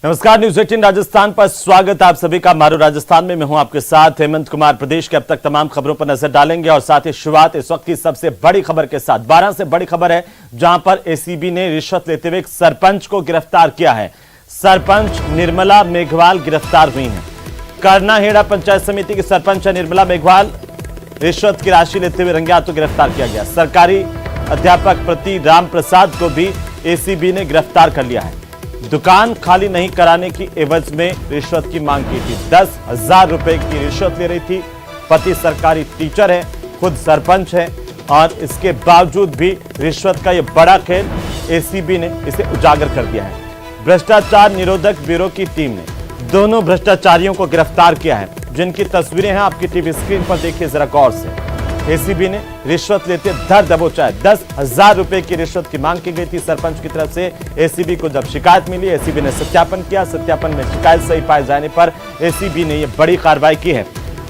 नमस्कार, न्यूज 18 राजस्थान पर स्वागत आप सभी का। मारू राजस्थान में मैं हूं आपके साथ हेमंत कुमार। प्रदेश के अब तक तमाम खबरों पर नजर डालेंगे और साथ ही शुरुआत इस वक्त की सबसे बड़ी खबर के साथ। 12 से बड़ी खबर है जहां पर एसीबी ने रिश्वत लेते हुए एक सरपंच को गिरफ्तार किया है। सरपंच निर्मला मेघवाल गिरफ्तार हुई हैं। करनाहेड़ा पंचायत समिति की सरपंच निर्मला मेघवाल रिश्वत की राशि लेते हुए रंगे हाथों गिरफ्तार किया गया। सरकारी अध्यापक प्रति राम प्रसाद को भी एसीबी ने गिरफ्तार कर लिया है। दुकान खाली नहीं कराने की एवज में रिश्वत की मांग की थी। 10,000 रुपए की रिश्वत ले रही थी। पति सरकारी टीचर है, खुद सरपंच है और इसके बावजूद भी रिश्वत का यह बड़ा खेल एसीबी ने इसे उजागर कर दिया है। भ्रष्टाचार निरोधक ब्यूरो की टीम ने दोनों भ्रष्टाचारियों को गिरफ्तार किया है, जिनकी तस्वीरें हैं आपकी टीवी स्क्रीन पर। देखिए जरा गौर से। एसीबी ने रिश्वत लेते धर दबोचा है। 10,000 रुपए की रिश्वत की मांग की गई थी सरपंच की तरफ से। एसीबी को जब शिकायत मिली, एसीबी ने सत्यापन किया। सत्यापन में शिकायत सही पाए जाने पर एसीबी ने यह बड़ी कार्रवाई की है।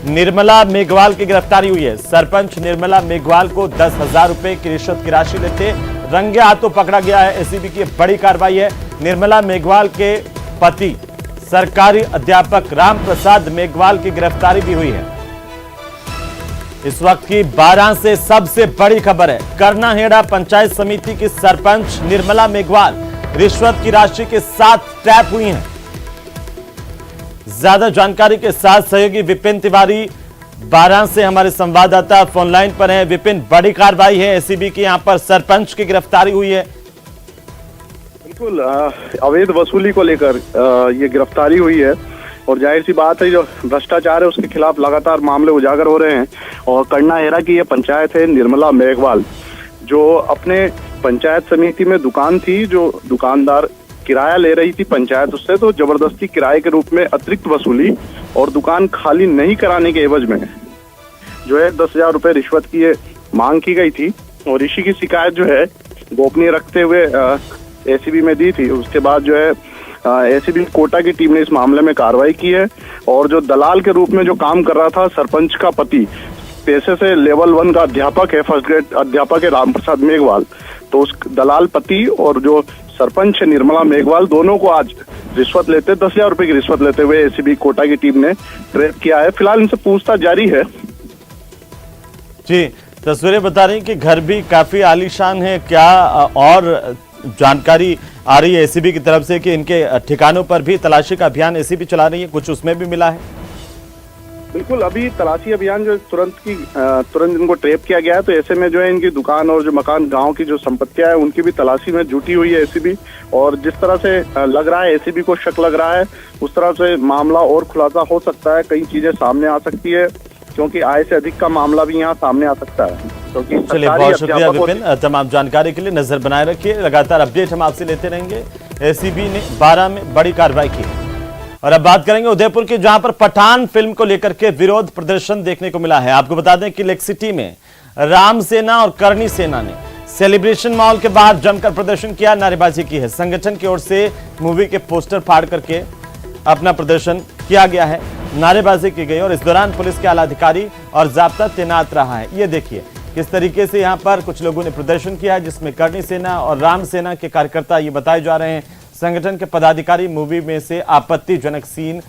निर्मला मेघवाल की गिरफ्तारी हुई है। सरपंच निर्मला मेघवाल को 10,000 रुपए की रिश्वत की राशि लेते रंगे हाथों पकड़ा गया है। एसीबी की बड़ी कार्रवाई है। निर्मला मेघवाल के पति सरकारी अध्यापक राम प्रसाद मेघवाल की गिरफ्तारी भी हुई है। इस वक्त की 12 से सबसे बड़ी खबर है। करनाहेड़ा पंचायत समिति की सरपंच निर्मला मेघवाल रिश्वत की राशि के साथ ट्रैप हुई हैं। ज्यादा जानकारी के साथ सहयोगी विपिन तिवारी 12 से हमारे संवाददाता फोन लाइन पर हैं। विपिन, बड़ी कार्रवाई है एसीबी की, यहां पर सरपंच की गिरफ्तारी हुई है। बिल्कुल, अवैध वसूली को लेकर ये गिरफ्तारी हुई है और जाहिर सी बात है जो भ्रष्टाचार है उसके खिलाफ लगातार मामले उजागर हो रहे हैं। और करनाहेड़ा की ये पंचायत है निर्मला मेघवाल, जो अपने पंचायत समिति में दुकान थी, जो दुकानदार किराया ले रही थी पंचायत उससे, तो जबरदस्ती किराए के रूप में अतिरिक्त वसूली और दुकान खाली नहीं कराने के एवज में जो है 10,000 रुपए रिश्वत की ये मांग की गई थी। और इसी की शिकायत जो है गोपनीय रखते हुए एसीबी में दी थी। उसके बाद जो है एसीबी कोटा की टीम ने इस मामले में कार्रवाई की है। और जो दलाल के रूप में जो काम कर रहा था सरपंच का पति, पेशे से लेवल 1 का अध्यापक है, फर्स्ट ग्रेड अध्यापक है राम प्रसाद मेघवाल, तो उस दलाल पति और जो सरपंच है निर्मला मेघवाल, दोनों को आज रिश्वत लेते 10,000 रुपए की रिश्वत लेते हुए एसीबी कोटा की टीम ने ट्रैप किया है। फिलहाल इनसे पूछताछ जारी है। जी, तस्वीरें बता रही कि घर भी काफी आलीशान है। क्या और जानकारी आ रही है एसीबी की तरफ से कि इनके ठिकानों पर भी तलाशी का अभियान एसीबी चला रही है, कुछ उसमें भी मिला है? बिल्कुल, अभी तलाशी अभियान जो तुरंत इनको ट्रैप किया गया है, तो ऐसे में जो है इनकी दुकान और जो मकान गांव की जो संपत्तियां है उनकी भी तलाशी में जुटी हुई है एसीबी। और जिस तरह से लग रहा है एसीबी को शक लग रहा है, उस तरह से मामला और खुलासा हो सकता है, कई चीजें सामने आ सकती है, क्योंकि आय से अधिक का मामला भी यहाँ सामने आ सकता है। चलिए, बहुत शुक्रिया विपिन, तमाम जानकारी के लिए। नजर बनाए रखिए, लगातार अपडेट हम आपसे लेते रहेंगे। एसीबी ने 12 में बड़ी कार्रवाई की। और अब बात करेंगे उदयपुर की, जहां पर पठान फिल्म को लेकर के विरोध प्रदर्शन देखने को मिला है। आपको बता दें कि लेक सिटी में राम सेना और करनी सेना ने सेलिब्रेशन मॉल के बाहर जमकर प्रदर्शन किया, नारेबाजी की है। संगठन की ओर से मूवी के पोस्टर फाड़ करके अपना प्रदर्शन किया गया है, नारेबाजी की गई और इस दौरान पुलिस के आला अधिकारी और जाब्ता तैनात रहा है। ये देखिए किस तरीके से यहाँ पर कुछ लोगों ने प्रदर्शन किया है, जिसमें करनी सेना और राम सेना के कार्यकर्ता ये बताए जा रहे हैं। संगठन के पदाधिकारी मूवी में से आपत्तिजनक सीन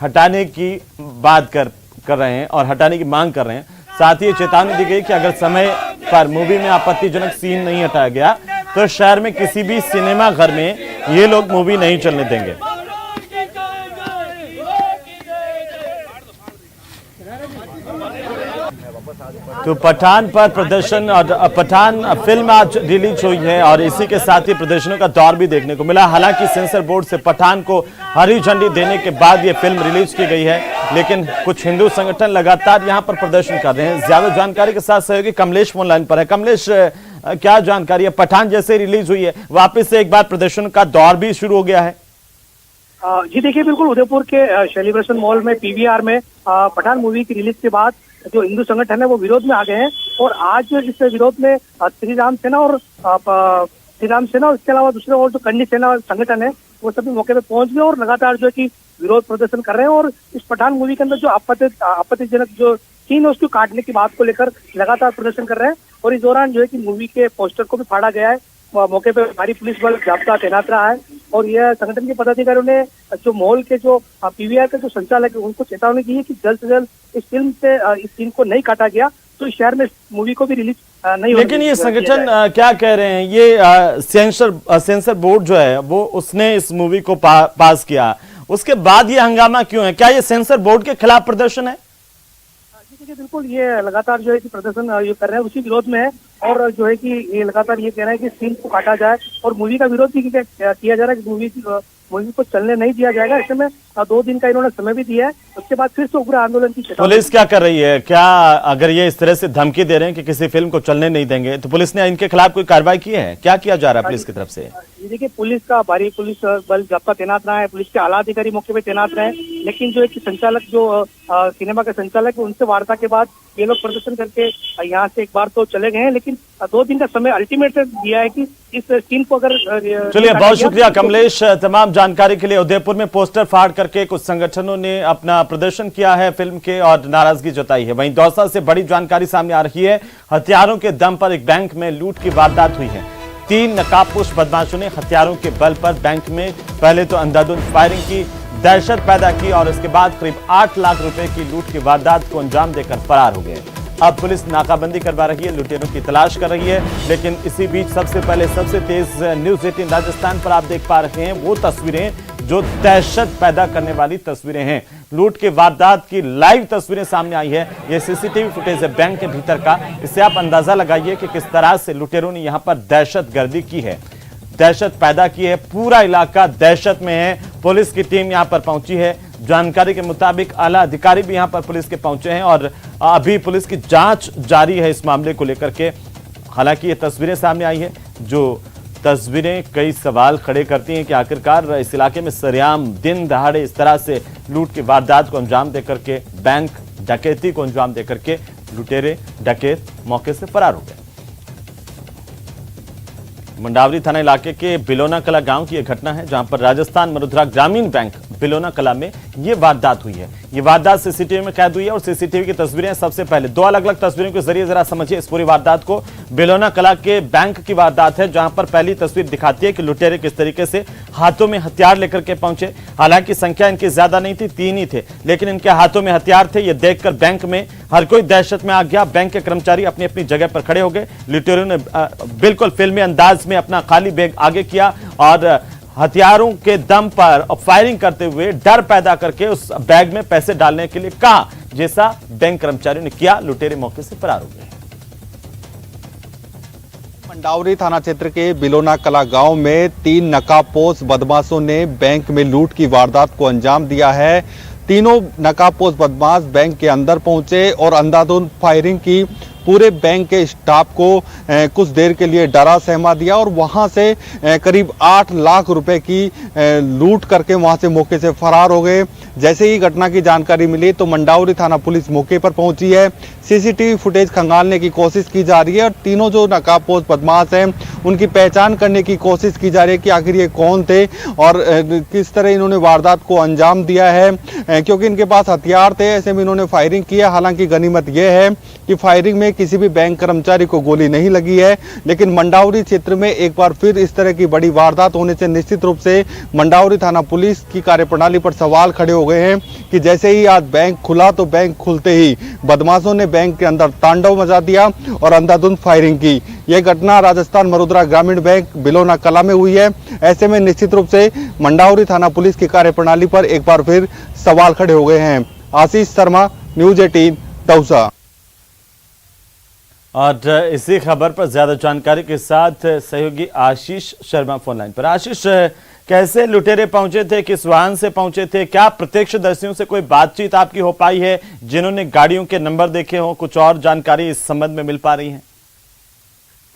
हटाने की बात कर रहे हैं और हटाने की मांग कर रहे हैं। साथ ही चेतावनी दी गई कि अगर समय पर मूवी में आपत्तिजनक सीन नहीं हटाया गया तो शहर में किसी भी सिनेमा घर में ये लोग मूवी नहीं चलने देंगे। तो पठान पर प्रदर्शन और पठान फिल्म आज रिलीज हुई है और इसी के साथ ही प्रदर्शनों का दौर भी देखने को मिला। हालांकि सेंसर बोर्ड से पठान को हरी झंडी देने के बाद ये फिल्म रिलीज की गई है, लेकिन कुछ हिंदू संगठन लगातार यहां पर प्रदर्शन कर रहे हैं। ज्यादा जानकारी के साथ सहयोगी कमलेश फोन लाइन पर है। कमलेश, क्या जानकारी है? पठान जैसे रिलीज हुई है, वापिस से एक बार प्रदर्शन का दौर भी शुरू हो गया है। जी देखिए, बिल्कुल उदयपुर के सेलिब्रेशन मॉल में पीवीआर में पठान मूवी की रिलीज के बाद जो हिंदू संगठन है वो विरोध में आ गए हैं। और आज इस विरोध में श्री राम सेना और इसके अलावा दूसरे और जो करनी सेना संगठन है वो सभी मौके पे पहुंच गए और लगातार जो है कि विरोध प्रदर्शन कर रहे हैं। और इस पठान मूवी के अंदर जो आपत्तिजनक जो सीन है उसको काटने की बात को लेकर लगातार प्रदर्शन कर रहे हैं। और इस दौरान जो है कि मूवी के पोस्टर को भी फाड़ा गया है। मौके पर भारी पुलिस बल जाब्ता तैनात रहा है। और यह संगठन के पदाधिकारियों ने जो मॉल के जो पीवीआर के जो संचालक है उनको चेतावनी दी है कि जल्द से जल्द इस फिल्म से इस सीन को नहीं काटा गया तो इस शहर में मूवी को भी रिलीज नहीं होने लेकिन ये संगठन क्या कह रहे हैं, ये सेंसर बोर्ड जो है वो उसने इस मूवी को पास किया, उसके बाद ये हंगामा क्यों है? क्या ये सेंसर बोर्ड के खिलाफ प्रदर्शन है? देखिए बिल्कुल ये लगातार जो है कि प्रदर्शन ये कर रहे हैं उसी विरोध में है और जो है कि ये लगातार ये कह रहे हैं कि सीन को काटा जाए और मूवी का विरोध भी किया जा रहा है कि मूवी को चलने नहीं दिया जाएगा। ऐसे में 2 दिन का इन्होंने समय भी दिया है, उसके बाद फिर से उग्र आंदोलन की चेतावनी। पुलिस क्या कर रही है? क्या अगर ये इस तरह से धमकी दे रहे हैं कि किसी फिल्म को चलने नहीं देंगे तो पुलिस ने इनके खिलाफ कोई कार्रवाई की है? क्या किया जा रहा है पुलिस की तरफ से? ये देखिए पुलिस का भारी पुलिस बल जब्ता तैनात रहा है, पुलिस के आला अधिकारी मौके पे तैनात रहे, लेकिन जो एक संचालक जो सिनेमा के संचालक है उनसे वार्ता के बाद ये लोग प्रदर्शन करके यहाँ से एक बार तो चले गए हैं, लेकिन 2 दिन का समय अल्टीमेट दिया है कि इस सीन को अगर चलिए बहुत शुक्रिया कमलेश तमाम जानकारी के लिए। उदयपुर में पोस्टर फाड़ करके कुछ संगठनों ने अपना प्रदर्शन किया है फिल्म के और नाराजगी जताई है। वहीं दौसा से बड़ी जानकारी सामने आ रही है, हथियारों के दम पर एक बैंक में लूट की वारदात हुई है। 3 नकाबपोश बदमाशों ने हथियारों के बल पर बैंक में पहले तो अंधाधुंध फायरिंग की, दहशत पैदा की और इसके बाद करीब 8 लाख रुपए की लूट की वारदात को अंजाम देकर फरार हो गए। अब पुलिस नाकाबंदी करवा रही है, लुटेरों की तलाश कर रही है, लेकिन इसी बीच सबसे पहले सबसे तेज न्यूज 18 राजस्थान पर आप देख पा रहे हैं वो तस्वीरें जो दहशत पैदा करने वाली तस्वीरें हैं। लूट के वारदात की लाइव तस्वीरें सामने आई है, ये सीसीटीवी फुटेज है बैंक के भीतर का। इससे आप अंदाजा लगाइए कि किस तरह से लुटेरों ने यहां पर दहशत गर्दी की है, दहशत पैदा की है। पूरा इलाका दहशत में है। पुलिस की टीम यहां पर पहुंची है, जानकारी के मुताबिक आला अधिकारी भी यहां पर पुलिस के पहुंचे हैं और अभी पुलिस की जांच जारी है इस मामले को लेकर के। हालांकि ये तस्वीरें सामने आई है, जो तस्वीरें कई सवाल खड़े करती हैं कि आखिरकार इस इलाके में सरेआम दिन दहाड़े इस तरह से लूट की वारदात को अंजाम देकर के, बैंक डकैती को अंजाम देकर के लुटेरे डकैत मौके से फरार हो गए। मंडावरी थाना इलाके के बिलोना कला गांव की यह घटना है, जहां पर राजस्थान मरुद्रा ग्रामीण बैंक बिलोना कला में यह वारदात हुई है। यह वारदात सीसीटीवी में कैद हुई है और सीसीटीवी की तस्वीरें सबसे पहले 2 अलग-अलग तस्वीरों के जरिए जरा समझिए इस पूरी वारदात को। बिलोना कला के बैंक की वारदात है, जहां पर पहली तस्वीर दिखाती है कि लुटेरे किस तरीके से हाथों में हथियार लेकर के पहुंचे। हालांकि संख्या इनकी ज्यादा नहीं थी, 3 ही थे, लेकिन इनके हाथों में हथियार थे। यह देखकर बैंक में हर कोई दहशत में आ गया। बैंक के कर्मचारी अपनी अपनी जगह पर खड़े हो गए। लुटेरों ने बिल्कुल फिल्मी अंदाज में अपना खाली बैग आगे किया और हथियारों के दम पर फायरिंग करते हुए डर पैदा करके उस बैग में पैसे डालने के लिए कहा, जैसा बैंक कर्मचारियों ने किया। लुटेरे मौके से फरार हो गए। मंडावरी थाना क्षेत्र के बिलोना कला गांव में 3 नकाबपोश बदमाशों ने बैंक में लूट की वारदात को अंजाम दिया है। तीनों नकाबपोश बदमाश बैंक के अंदर पहुंचे और अंधाधुंध फायरिंग की। पूरे बैंक के स्टाफ को कुछ देर के लिए डरा सहमा दिया और वहां से करीब 8 लाख रुपए की लूट करके वहां से मौके से फरार हो गए। जैसे ही घटना की जानकारी मिली तो मंडावरी थाना पुलिस मौके पर पहुंची है। सीसीटीवी फुटेज खंगालने की कोशिश की जा रही है और तीनों जो नकाबपोश बदमाश हैं उनकी पहचान करने की कोशिश की जा रही है कि आखिर ये कौन थे और किस तरह इन्होंने वारदात को अंजाम दिया है, क्योंकि इनके पास हथियार थे। ऐसे में इन्होंने फायरिंग किया। हालांकि गनीमत यह है कि फायरिंग में किसी भी बैंक कर्मचारी को गोली नहीं लगी है, लेकिन मंडावरी क्षेत्र में एक बार फिर इस तरह की बड़ी वारदात होने से निश्चित रूप से मंडावरी थाना पुलिस की कार्यप्रणाली पर सवाल खड़े हो गए हैं कि जैसे ही आज बैंक खुला तो बैंक खुलते ही बदमाशों ने बैंक के अंदर तांडव मचा दिया और अंधाधुंध फायरिंग की। यह घटना राजस्थान मरुद्रा ग्रामीण बैंक बिलोना कला में हुई है। ऐसे में निश्चित रूप से मंडावरी थाना पुलिस की कार्यप्रणाली पर एक बार फिर सवाल खड़े हो गए हैं। आशीष शर्मा, न्यूज 18 दौसा। और इसी खबर पर ज्यादा जानकारी के साथ सहयोगी आशीष शर्मा फोन लाइन पर। आशीष, कैसे लुटेरे पहुंचे थे, किस वाहन से पहुंचे थे, क्या प्रत्यक्षदर्शियों से कोई बातचीत आपकी हो पाई है जिन्होंने गाड़ियों के नंबर देखे हो? कुछ और जानकारी इस संबंध में मिल पा रही है?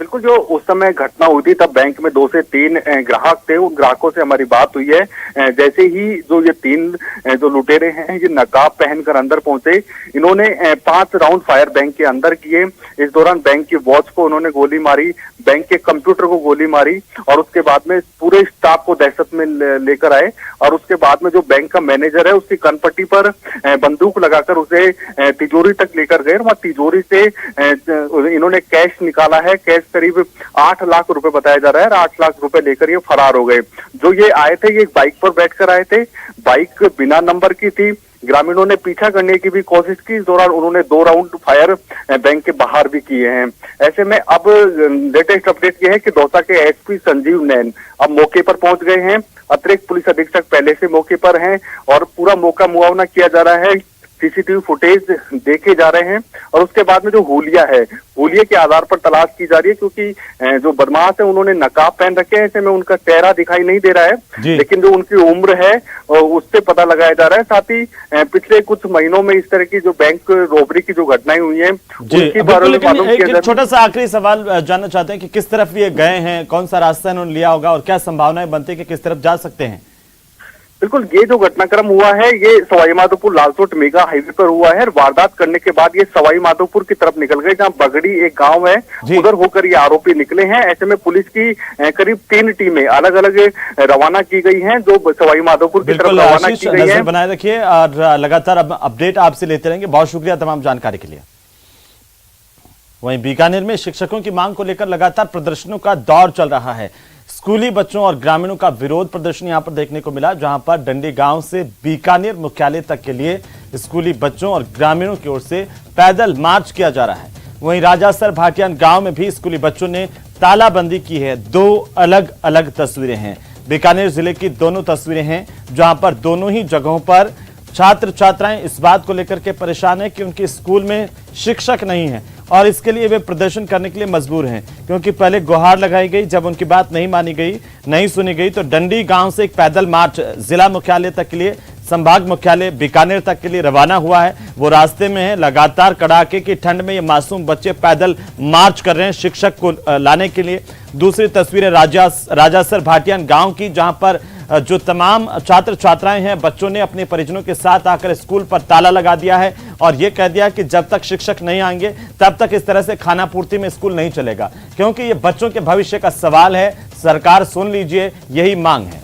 बिल्कुल, जो उस समय घटना हुई थी तब बैंक में 2 से 3 ग्राहक थे। उन ग्राहकों से हमारी बात हुई है। जैसे ही जो ये 3 जो लुटेरे हैं ये नकाब पहनकर अंदर पहुंचे, इन्होंने 5 राउंड फायर बैंक के अंदर किए। इस दौरान बैंक की वॉच को उन्होंने गोली मारी, बैंक के कंप्यूटर को गोली मारी और उसके बाद में पूरे स्टाफ को दहशत में लेकर आए और उसके बाद में जो बैंक का मैनेजर है उसकी कनपट्टी पर बंदूक लगाकर उसे तिजोरी तक लेकर गए। वहां तिजोरी से इन्होंने कैश निकाला है। कैश करीब 8 लाख रुपए बताया जा रहा है। 8 लाख रुपए लेकर ये फरार हो गए। जो ये आए थे, ये एक बाइक पर बैठकर आए थे, बाइक बिना नंबर की थी। ग्रामीणों ने पीछा करने की भी कोशिश की। इस दौरान उन्होंने 2 राउंड फायर बैंक के बाहर भी किए हैं। ऐसे में अब लेटेस्ट अपडेट ये है कि दौसा के एसपी संजीव नैन अब मौके पर पहुंच गए हैं। अतिरिक्त पुलिस अधीक्षक पहले से मौके पर हैं और पूरा मौका मुआवना किया जा रहा है। सीसीटीवी फुटेज देखे जा रहे हैं और उसके बाद में जो हुलिया है, हुलिये के आधार पर तलाश की जा रही है, क्योंकि जो बदमाश है उन्होंने नकाब पहन रखे हैं। ऐसे में उनका चेहरा दिखाई नहीं दे रहा है, लेकिन जो उनकी उम्र है उससे पता लगाया जा रहा है। साथ ही पिछले कुछ महीनों में इस तरह की जो बैंक रोबरी की जो घटनाएं हुई हैं उनकी बारे में मालूम किया जा रहा है। छोटा सा आखिरी सवाल जानना चाहते हैं कि किस तरफ ये गए हैं, कौन सा रास्ता इन्होंने लिया होगा और क्या संभावनाएं बनती है कि किस तरफ जा सकते हैं? बिल्कुल, ये जो घटनाक्रम हुआ है ये सवाई माधोपुर लालसोट मेगा हाईवे पर हुआ है। वारदात करने के बाद ये सवाई माधोपुर की तरफ निकल गए, जहां बगड़ी एक गांव है, उधर होकर ये आरोपी निकले हैं। ऐसे में पुलिस की करीब 3 टीमें अलग अलग रवाना की गई हैं, जो सवाई माधोपुर की तरफ रवाना की गई है। बनाए रखिए और लगातार अब अपडेट आपसे लेते रहेंगे। बहुत शुक्रिया तमाम जानकारी के लिए। वहीं बीकानेर में शिक्षकों की मांग को लेकर लगातार प्रदर्शनों का दौर चल रहा है। स्कूली बच्चों और ग्रामीणों का विरोध प्रदर्शन यहां पर देखने को मिला, जहां पर डंडी गांव से बीकानेर मुख्यालय तक के लिए स्कूली बच्चों और ग्रामीणों की ओर से पैदल मार्च किया जा रहा है। वहीं राजासर भाटियान गांव में भी स्कूली बच्चों ने तालाबंदी की है। 2 अलग अलग तस्वीरें हैं। बीकानेर जिले की दोनों तस्वीरें हैं, जहां पर दोनों ही जगहों पर छात्र छात्राएं इस बात को लेकर के परेशान है कि उनके स्कूल में शिक्षक नहीं है और इसके लिए वे प्रदर्शन करने के लिए मजबूर हैं, क्योंकि पहले गुहार लगाई गई, जब उनकी बात नहीं मानी गई, नहीं सुनी गई, तो डंडी गांव से एक पैदल मार्च जिला मुख्यालय तक के लिए, संभाग मुख्यालय बीकानेर तक के लिए रवाना हुआ है। वो रास्ते में है। लगातार कड़ाके की ठंड में ये मासूम बच्चे पैदल मार्च कर रहे हैं शिक्षक को लाने के लिए। दूसरी तस्वीर है राजासर भाटियान गांव की, जहां पर जो तमाम छात्र छात्राएं हैं, बच्चों ने अपने परिजनों के साथ आकर स्कूल पर ताला लगा दिया है और यह कह दिया कि जब तक शिक्षक नहीं आएंगे तब तक इस तरह से खाना पूर्ति में स्कूल नहीं चलेगा, क्योंकि ये बच्चों के भविष्य का सवाल है। सरकार सुन लीजिए, यही मांग है।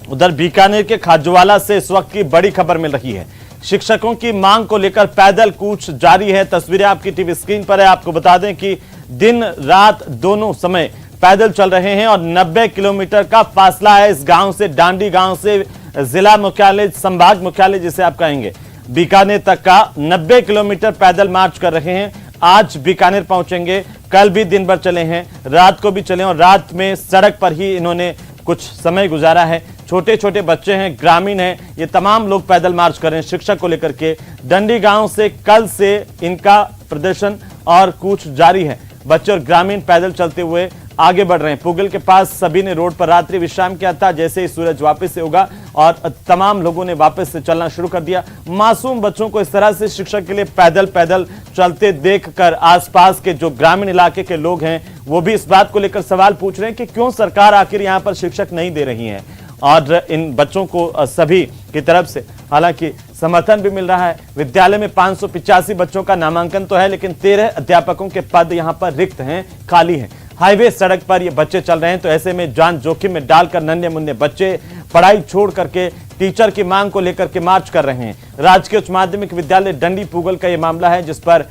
उधर बीकानेर के खाजूवाला से इस वक्त की बड़ी खबर मिल रही है। शिक्षकों की मांग को लेकर पैदल कूच जारी है। तस्वीरें आपकी टीवी स्क्रीन पर है। आपको बता दें कि दिन रात दोनों समय पैदल चल रहे हैं और 90 किलोमीटर का फासला है इस गांव से, डांडी गांव से जिला मुख्यालय, संभाग मुख्यालय जिसे आप कहेंगे, बीकानेर तक का 90 किलोमीटर पैदल मार्च कर रहे हैं। आज बीकानेर पहुंचेंगे, कल भी दिन भर चले हैं, रात को भी चले और रात में सड़क पर ही इन्होंने कुछ समय गुजारा है। छोटे छोटे बच्चे हैं, ग्रामीण हैं, ये तमाम लोग पैदल मार्च कर रहे हैं शिक्षक को लेकर के। डंडी गांव से कल से इनका प्रदर्शन और कूच जारी है। बच्चे और ग्रामीण पैदल चलते हुए आगे बढ़ रहे हैं। पुगल के पास सभी ने रोड पर रात्रि विश्राम किया था। जैसे ही सूरज वापस से उगा और तमाम लोगों ने वापस से चलना शुरू कर दिया। मासूम बच्चों को इस तरह से शिक्षक के लिए पैदल पैदल चलते देखकर आसपास के जो ग्रामीण इलाके के लोग हैं वो भी इस बात को लेकर सवाल पूछ रहे हैं कि क्यों सरकार आखिर यहाँ पर शिक्षक नहीं दे रही है। और इन बच्चों को सभी की तरफ से हालांकि समर्थन भी मिल रहा है। विद्यालय में 585 बच्चों का नामांकन तो है, लेकिन 13 अध्यापकों के पद यहाँ पर रिक्त हैं, खाली हैं। हाईवे सड़क पर ये बच्चे चल रहे हैं, तो ऐसे में जान जोखिम में डालकर नन्हे मुन्ने बच्चे पढ़ाई छोड़ करके टीचर की मांग को लेकर के मार्च कर रहे हैं। राजकीय उच्च माध्यमिक विद्यालय डंडी पुगल का ये मामला है, जिस पर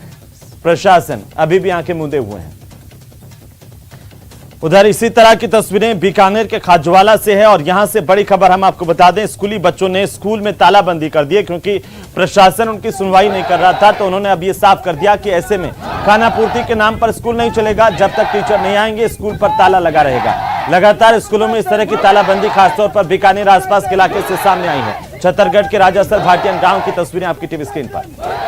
प्रशासन अभी भी आंखें मूंदे हुए हैं। उधर इसी तरह की तस्वीरें बीकानेर के खाजूवाला से है और यहां से बड़ी खबर हम आपको बता दें, स्कूली बच्चों ने स्कूल में तालाबंदी कर दी है, क्योंकि प्रशासन उनकी सुनवाई नहीं कर रहा था। तो उन्होंने अब ये साफ कर दिया कि ऐसे में खाना पूर्ति के नाम पर स्कूल नहीं चलेगा, जब तक टीचर नहीं आएंगे स्कूल पर ताला लगा रहेगा। लगातार स्कूलों में इस तरह की तालाबंदी खासतौर पर बीकानेर आसपास के इलाके से सामने आई है। छत्तरगढ़ के राजासर भाटियान गांव की तस्वीरें आपकी टीवी स्क्रीन पर।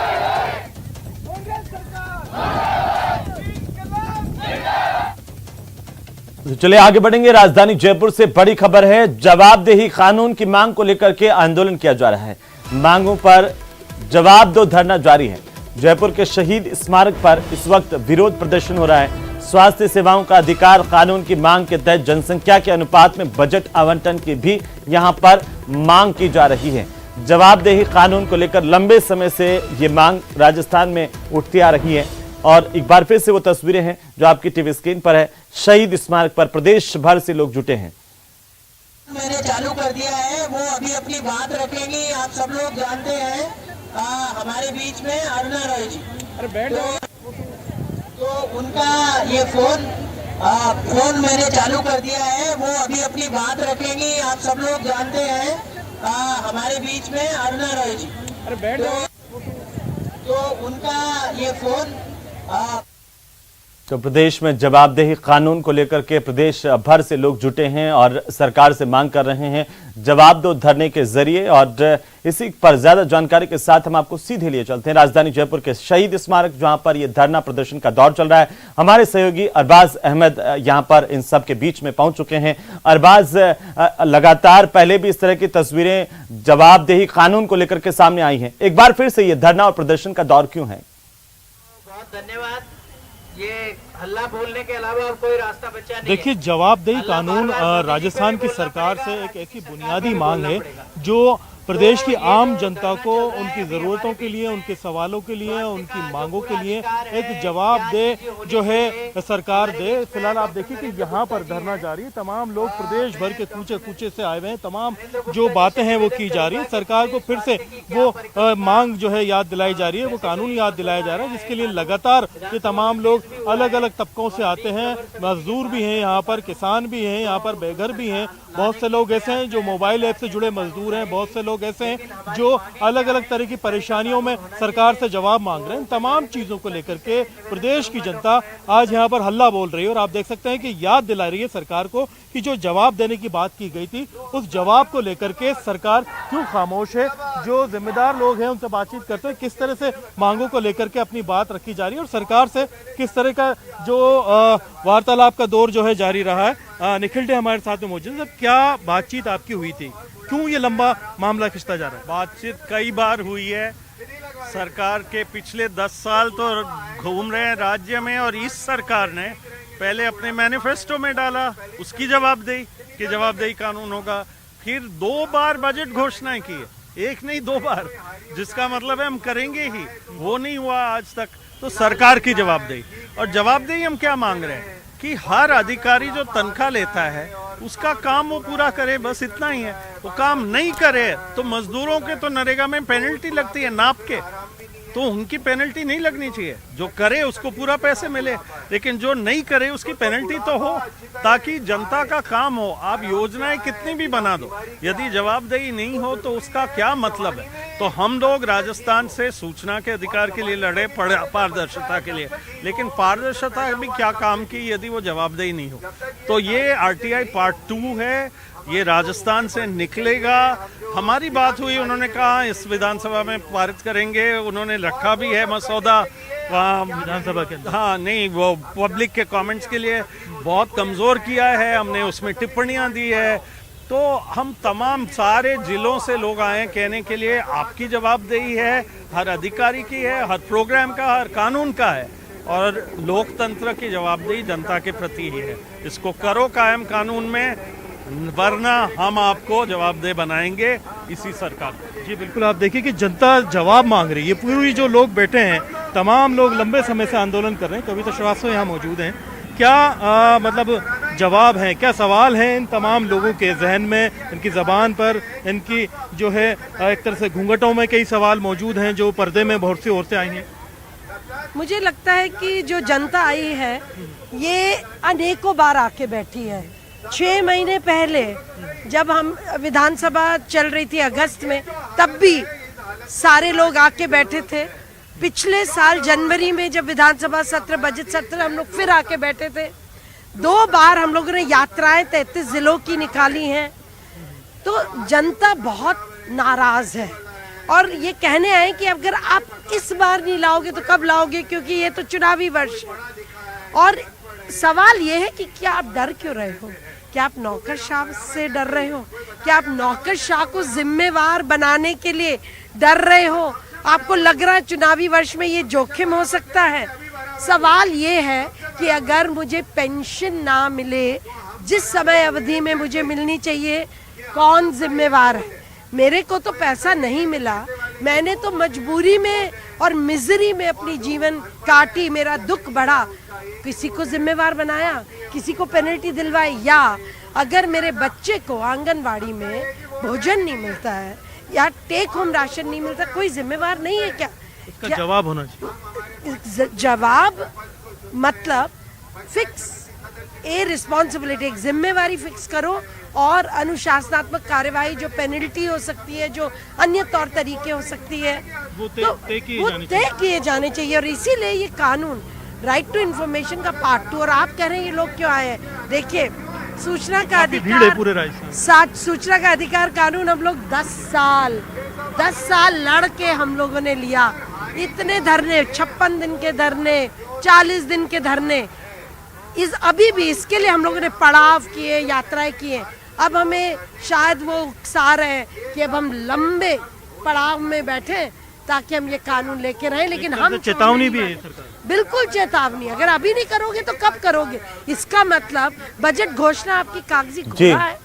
चलिए आगे बढ़ेंगे। राजधानी जयपुर से बड़ी खबर है। जवाबदेही कानून की मांग को लेकर के आंदोलन किया जा रहा है। मांगों पर जवाब दो धरना जारी है। जयपुर के शहीद स्मारक पर इस वक्त विरोध प्रदर्शन हो रहा है। स्वास्थ्य सेवाओं का अधिकार कानून की मांग के तहत जनसंख्या के अनुपात में बजट आवंटन की भी यहां पर मांग की जा रही है। जवाबदेही कानून को लेकर लंबे समय से ये मांग राजस्थान में उठती आ रही है और एक बार फिर से वो तस्वीरें हैं जो आपकी टीवी स्क्रीन पर है। शहीद स्मारक पर प्रदेश भर से लोग जुटे हैं। मैंने चालू कर दिया है, वो अभी अपनी बात रखेंगी। आप सब लोग जानते हैं हमारे बीच में अरुणा रॉय जी। तो उनका ये फोन मैंने चालू कर दिया है, वो अभी अपनी बात रखेंगी। आप सब लोग जानते हैं हमारे बीच में अरुणा रॉय जी, तो उनका ये फोन तो प्रदेश में जवाबदेही कानून को लेकर के प्रदेश भर से लोग जुटे हैं और सरकार से मांग कर रहे हैं जवाब दो धरने के जरिए। और इसी पर ज्यादा जानकारी के साथ हम आपको सीधे लिए चलते हैं राजधानी जयपुर के शहीद स्मारक, जहां पर यह धरना प्रदर्शन का दौर चल रहा है। हमारे सहयोगी अरबाज अहमद यहां पर इन सब के बीच में पहुंच चुके हैं। अरबाज, लगातार पहले भी इस तरह की तस्वीरें जवाबदेही कानून को लेकर के सामने आई हैं, एक बार फिर से यह धरना और प्रदर्शन का दौर क्यों है? बहुत धन्यवाद। ये हल्ला बोलने के अलावा और कोई रास्ता बचा नहीं। देखिए, जवाबदेही कानून राजस्थान की सरकार से एक ऐसी बुनियादी मांग है जो प्रदेश की आम जनता को उनकी ज़रूरतों के लिए, उनके सवालों के लिए, उनकी मांगों के लिए एक जवाब दे जो है सरकार दे। फिलहाल आप देखिए कि यहाँ पर धरना जारी है, तमाम लोग प्रदेश भर के कूचे कूचे से आए हुए हैं, तमाम जो बातें हैं वो की जा रही है। सरकार को फिर से वो मांग जो है याद दिलाई जा रही है, वो कानून याद दिलाया जा रहा है, जिसके लिए लगातार ये तमाम लोग अलग अलग तबकों से आते हैं। मजदूर भी हैं यहाँ पर, किसान भी हैं यहाँ पर, बेघर भी हैं, बहुत से लोग ऐसे हैं जो मोबाइल ऐप से जुड़े मजदूर हैं, बहुत से लोग ऐसे हैं जो अलग अलग तरह की परेशानियों में सरकार से जवाब मांग रहे हैं। तमाम चीजों को लेकर के प्रदेश की जनता आज यहाँ पर हल्ला बोल रही है और आप देख सकते हैं कि याद दिला रही है सरकार को कि जो जवाब देने की बात की गई थी उस जवाब को लेकर के सरकार क्यों खामोश है। जो जिम्मेदार लोग हैं उनसे बातचीत करते हैं, किस तरह से मांगों को लेकर के अपनी बात रखी जा रही है और सरकार से किस तरह का जो वार्तालाप का दौर जो है जारी रहा है। निखिल डे हमारे साथ में मौजूद है। क्या बातचीत आपकी हुई थी, क्यों ये लंबा मामला खिंचता जा रहा है? बातचीत कई बार हुई है। सरकार के पिछले 10 साल तो घूम रहे हैं राज्य में और इस सरकार ने पहले अपने मैनिफेस्टो में डाला उसकी जवाबदेही कि जवाबदेही कानून होगा, फिर 2 बार बजट घोषणाएं की, एक नहीं 2 बार, जिसका मतलब है हम करेंगे ही, वो नहीं हुआ आज तक। तो सरकार की जवाबदेही, और जवाबदेही हम क्या मांग रहे हैं कि हर अधिकारी जो तनख्वाह लेता है उसका काम वो पूरा करे, बस इतना ही है। वो काम नहीं करे तो मजदूरों के तो नरेगा में पेनल्टी लगती है नाप के, तो उनकी पेनल्टी नहीं लगनी चाहिए। जो करे उसको पूरा पैसे मिले, लेकिन जो नहीं करे उसकी पेनल्टी तो हो, ताकि जनता का काम हो। आप योजनाएं कितनी भी बना दो, यदि जवाबदेही नहीं हो तो उसका क्या मतलब है। तो हम लोग राजस्थान से सूचना के अधिकार के लिए लड़े, पारदर्शिता के लिए, लेकिन पारदर्शिता भी क्या काम की यदि वो जवाबदेही नहीं हो। तो ये RTI पार्ट 2 है, ये राजस्थान से निकलेगा। हमारी बात हुई, उन्होंने कहा इस विधानसभा में पारित करेंगे, उन्होंने रखा भी है मसौदा विधानसभा के अंदर। हाँ नहीं, वो पब्लिक के कमेंट्स के लिए बहुत कमज़ोर किया है, हमने उसमें टिप्पणियां दी है। तो हम तमाम सारे जिलों से लोग आए कहने के लिए आपकी जवाबदेही है, हर अधिकारी की है, हर प्रोग्राम का, हर कानून का है, और लोकतंत्र की जवाबदेही जनता के प्रति ही है। इसको करो कायम कानून में, वरना हम आपको जवाबदेह बनाएंगे इसी सरकार। जी बिल्कुल, आप देखिए कि जनता जवाब मांग रही है। पूरी जो लोग बैठे हैं, तमाम लोग लंबे समय से आंदोलन कर रहे हैं। कविता श्रीवास्तव यहाँ मौजूद हैं। क्या मतलब जवाब हैं, क्या सवाल हैं इन तमाम लोगों के जहन में, इनकी ज़बान पर, इनकी जो है एक तरह से घूंघटों में कई सवाल मौजूद हैं जो पर्दे में बहुत सी औरतें आई हैं? मुझे लगता है कि जो जनता आई है ये अनेकों बार आके बैठी है। 6 महीने पहले जब हम विधानसभा चल रही थी अगस्त में, तब भी सारे लोग आके बैठे थे। पिछले साल जनवरी में जब विधानसभा सत्र, बजट सत्र, हम लोग फिर आके बैठे थे। 2 बार हम लोगों ने यात्राएं 33 जिलों की निकाली हैं। तो जनता बहुत नाराज है और ये कहने आए कि अगर आप इस बार नहीं लाओगे तो कब लाओगे, क्योंकि ये तो चुनावी वर्ष है। और सवाल ये है कि क्या आप डर क्यों रहे हो? क्या आप नौकरशाह से डर रहे हो? क्या आप नौकरशाह को जिम्मेवार बनाने के लिए डर रहे हो? आपको लग रहा है चुनावी वर्ष में ये जोखिम हो सकता है? सवाल ये है कि अगर मुझे पेंशन ना मिले जिस समय अवधि में मुझे मिलनी चाहिए, कौन जिम्मेवार है? मेरे को तो पैसा नहीं मिला, मैंने तो मजबूरी में और मिजरी में अपनी जीवन काटी, मेरा दुख बढ़ा, किसी को जिम्मेवार बनाया, किसी को पेनल्टी दिलवाई? या अगर मेरे बच्चे को आंगनवाड़ी में भोजन नहीं मिलता है या टेक होम राशन नहीं मिलता, कोई जिम्मेवार नहीं है क्या? इसका जवाब होना चाहिए। जवाब मतलब फिक्स ए रिस्पॉन्सिबिलिटी, एक जिम्मेवारी फिक्स करो और अनुशासनात्मक कार्यवाही जो पेनल्टी हो सकती है, जो अन्य तौर तरीके हो सकती है, वो तो तय किए जाने चाहिए। और इसीलिए ये कानून राइट टू इन्फॉर्मेशन का पार्ट 2, और आप कह रहे हैं ये लोग क्यों आए हैं, देखिए सूचना का भीड़ है पूरे राजस्थान। सूचना का अधिकार कानून हम लोग 10 साल लड़ के हम लोगों ने लिया, इतने धरने, 56 दिन के धरने, 40 दिन के धरने, अभी भी इसके लिए हम लोगों ने पड़ाव किए, यात्राएं किए। अब हमें शायद वो उकसा रहे हैं कि अब हम लंबे पड़ाव में बैठे ताकि हम ये कानून लेके रहें, लेकिन हम चेतावनी भी है सरकार, बिल्कुल चेतावनी। अगर अभी नहीं करोगे तो कब करोगे? इसका मतलब बजट घोषणा आपकी कागजी घोड़ा है,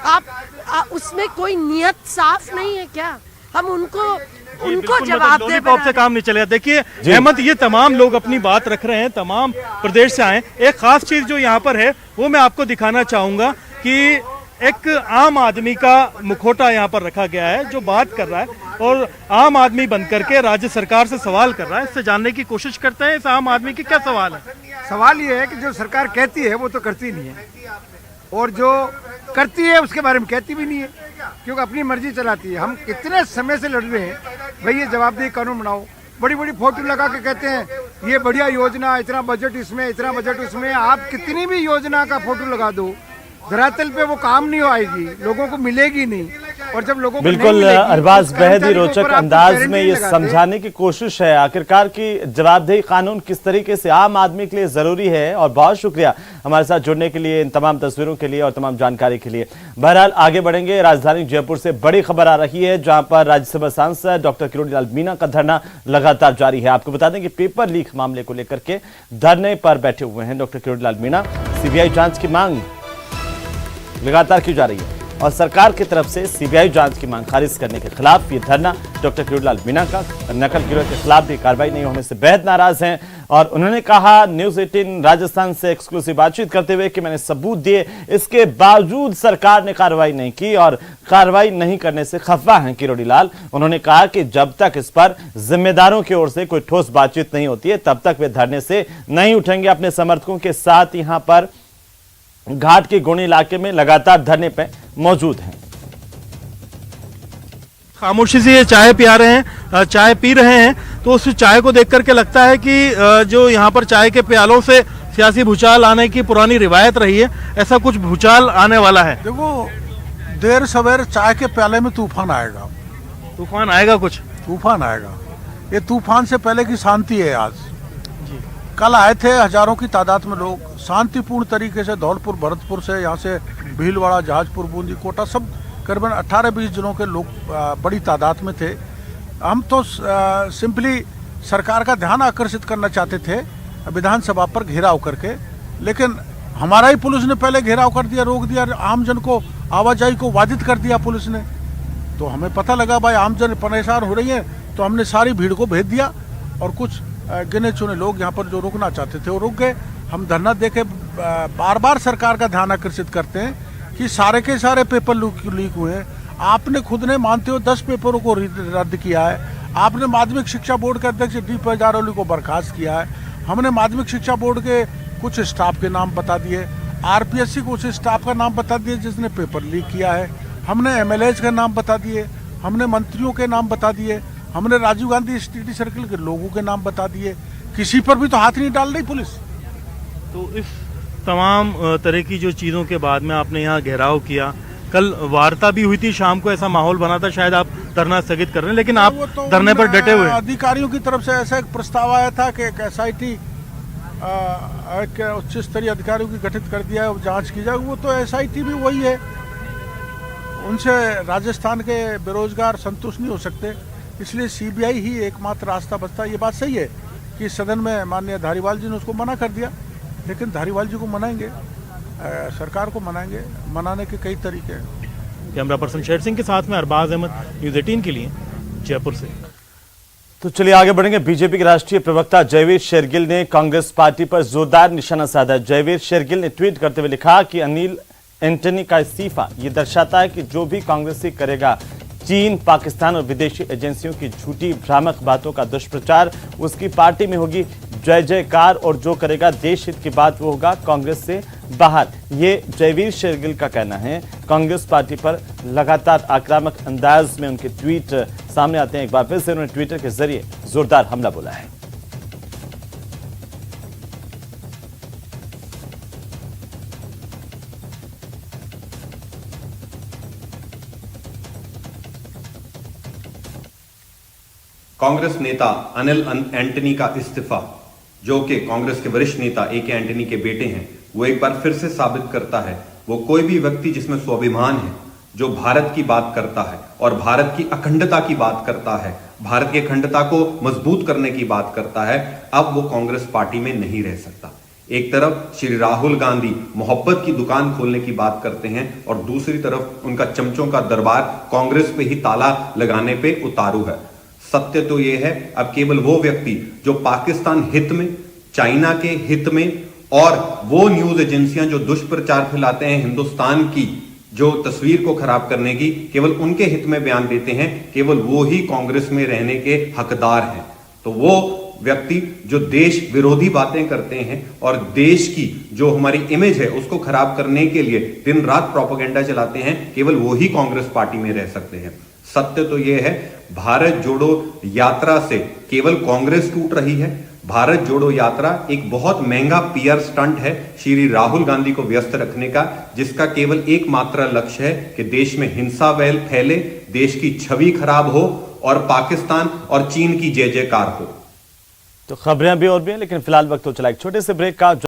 आप उसमें कोई नियत साफ नहीं है क्या? हम उनको जवाब दे से काम नहीं चलेगा। देखिए हेमंत, ये तमाम लोग अपनी बात रख रहे हैं, तमाम प्रदेश से आए। एक खास चीज जो यहाँ पर है वो मैं आपको दिखाना चाहूंगा कि एक आम आदमी का मुखौटा यहाँ पर रखा गया है जो बात कर रहा है, और आम आदमी बन करके राज्य सरकार से सवाल कर रहा है। इससे जानने की कोशिश करते हैं इस आम आदमी की क्या सवाल है। सवाल ये है कि जो सरकार कहती है वो तो करती नहीं है, और जो करती है उसके बारे में कहती भी नहीं है, क्योंकि अपनी मर्जी चलाती है। हम कितने समय से लड़ रहे हैं भाई ये जवाबदेही कानून बनाओ, बड़ी बड़ी फोटो लगा के कहते हैं ये बढ़िया योजना, इतना बजट इसमें, इतना बजट उसमें। आप कितनी भी योजना का फोटो लगा दो, धरातल पे वो काम नहीं आएगी, लोगों को मिलेगी नहीं। और जब लोगों को बिल्कुल अरबाज बेहद ही रोचक अंदाज में ये समझाने की कोशिश है आखिरकार कि जवाबदेही कानून किस तरीके से आम आदमी के लिए जरूरी है। और बहुत शुक्रिया हमारे साथ जुड़ने के लिए, इन तमाम तस्वीरों के लिए और तमाम जानकारी के लिए। बहरहाल आगे बढ़ेंगे। राजधानी जयपुर से बड़ी खबर आ रही है जहां पर राज्यसभा सांसद डॉक्टर किरोड़ीलाल मीणा का धरना लगातार जारी है। आपको बता दें कि पेपर लीक मामले को लेकर के धरने पर बैठे हुए हैं डॉक्टर किरोड़ीलाल मीणा। सीबीआई जांच की मांग लगातार की जा रही है और सरकार की तरफ से सीबीआई जांच की मांग खारिज करने के खिलाफ ये धरना डॉक्टर किरोड़ीलाल मीणा का। नकल गिरोह के खिलाफ भी कार्रवाई नहीं होने से बेहद नाराज हैं और उन्होंने कहा न्यूज 18 राजस्थान से एक्सक्लूसिव बातचीत करते हुए कि मैंने सबूत दिए, इसके बावजूद सरकार ने कार्रवाई नहीं की और कार्रवाई नहीं करने से खफा हैं किरोड़ीलाल। उन्होंने कहा कि जब तक इस पर जिम्मेदारों की ओर से कोई ठोस बातचीत नहीं होती है तब तक वे धरने से नहीं उठेंगे। अपने समर्थकों के साथ यहां पर घाट के गुणी इलाके में लगातार धरने पे मौजूद हैं। खामोशी से ये चाय पिया रहे हैं, चाय पी रहे हैं, तो उस चाय को देख करके लगता है कि जो यहाँ पर चाय के प्यालों से सियासी भूचाल आने की पुरानी रिवायत रही है, ऐसा कुछ भूचाल आने वाला है। देखो देर सवेर चाय के प्याले में तूफान आएगा। तूफान आएगा, कुछ तूफान आएगा। ये तूफान से पहले की शांति है। आज कल आए थे हजारों की तादाद में लोग, शांतिपूर्ण तरीके से धौलपुर, भरतपुर से, यहाँ से भीलवाड़ा, जहाजपुर, बूंदी, कोटा, सब करीबन 18-20 जिलों के लोग बड़ी तादाद में थे। हम तो सिंपली सरकार का ध्यान आकर्षित करना चाहते थे विधानसभा पर घेराव करके, लेकिन हमारा ही पुलिस ने पहले घेराव कर दिया, रोक दिया, आम जन को आवाजाही को बाधित कर दिया पुलिस ने। तो हमें पता लगा भाई आम जन परेशान हो रही है, तो हमने सारी भीड़ को भेज दिया और कुछ गिने चुने लोग यहाँ पर जो रुकना चाहते थे वो रुक गए। हम धरना देके बार बार सरकार का ध्यान आकर्षित करते हैं कि सारे के सारे पेपर लीक हुए हैं। आपने खुद ने मानते हो 10 पेपरों को रद्द किया है। आपने माध्यमिक शिक्षा बोर्ड के अध्यक्ष डी पजारोली को बर्खास्त किया है। हमने माध्यमिक शिक्षा बोर्ड के कुछ स्टाफ के नाम बता दिए, आरपीएससी को उस स्टाफ का नाम बता दिए जिसने पेपर लीक किया है। हमने एमएलएज का नाम बता दिए, हमने मंत्रियों के नाम बता दिए, हमने राजीव गांधी एसटीडी सर्किल के लोगों के नाम बता दिए। किसी पर भी तो हाथ नहीं डाल रही पुलिस। तो इस तमाम तरह की जो चीज़ों के बाद में आपने यहाँ घेराव किया, कल वार्ता भी हुई थी, शाम को ऐसा माहौल बना था, शायद आप धरना स्थगित कर रहे हैं, लेकिन आप तो धरने पर डटे हुए। अधिकारियों की तरफ से ऐसा एक प्रस्ताव आया था कि एक एसआईटी उच्च स्तरीय अधिकारियों की गठित कर दिया है, जांच की जाए। वो तो एसआईटी भी वही है, उनसे राजस्थान के बेरोजगार संतुष्ट नहीं हो सकते, इसलिए सीबीआई ही एकमात्र रास्ता बचता है। ये बात सही है कि सदन में माननीय धारीवाल जी ने उसको मना कर दिया, लेकिन धारीवाल जी को मनाएंगे, सरकार को मनाएंगे, मनाने के कई तरीके हैं। कैमरा पर्सन शेर सिंह के साथ में अरबाज अहमद, न्यूज 18 के लिए जयपुर से। तो चलिए आगे बढ़ेंगे। बीजेपी के राष्ट्रीय प्रवक्ता जयवीर शेरगिल ने कांग्रेस पार्टी पर जोरदार निशाना साधा। जयवीर शेरगिल ने ट्वीट करते हुए लिखा कि अनिल एंटनी का इस्तीफा ये दर्शाता है कि जो भी कांग्रेसी करेगा चीन, पाकिस्तान और विदेशी एजेंसियों की झूठी भ्रामक बातों का दुष्प्रचार उसकी पार्टी में होगी। जय जयकार और जो करेगा देश हित की बात वो होगा कांग्रेस से बाहर। ये जयवीर शेरगिल का कहना है। कांग्रेस पार्टी पर लगातार आक्रामक अंदाज में उनके ट्वीट सामने आते हैं। एक बार फिर से उन्होंने ट्विटर के जरिए जोरदार हमला बोला है। कांग्रेस नेता अनिल एंटनी का इस्तीफा, जो कि कांग्रेस के वरिष्ठ नेता ए.के. एंटनी के बेटे हैं, वो एक बार फिर से साबित करता है वो कोई भी व्यक्ति जिसमें स्वाभिमान है, जो भारत की बात करता है और भारत की अखंडता की बात करता है, भारत की अखंडता को मजबूत करने की बात करता है, अब वो कांग्रेस पार्टी में नहीं रह सकता। एक तरफ श्री राहुल गांधी मोहब्बत की दुकान खोलने की बात करते हैं और दूसरी तरफ उनका चमचों का दरबार कांग्रेस पे ही ताला लगाने पे उतारू है। सत्य तो यह है, अब केवल वो व्यक्ति जो पाकिस्तान हित में, चाइना के हित में और वो न्यूज एजेंसियां जो दुष्प्रचार फैलाते हैं हिंदुस्तान की जो तस्वीर को खराब करने की, केवल उनके हित में बयान देते हैं, केवल वो ही कांग्रेस में रहने के हकदार हैं। तो वो व्यक्ति जो देश विरोधी बातें करते हैं और देश की जो हमारी इमेज है उसको खराब करने के लिए दिन रात प्रोपेगेंडा चलाते हैं, केवल वो ही कांग्रेस पार्टी में रह सकते हैं। सत्य तो यह है, भारत जोड़ो यात्रा से केवल कांग्रेस टूट रही है। भारत जोड़ो यात्रा एक बहुत महंगा पीआर स्टंट है श्री राहुल गांधी को व्यस्त रखने का, जिसका केवल एकमात्र लक्ष्य है कि देश में हिंसा फैले, देश की छवि खराब हो और पाकिस्तान और चीन की जय जयकार हो। तो खबरें भी और भी हैं, लेकिन फिलहाल वक्त हो चला एक छोटे से ब्रेक का।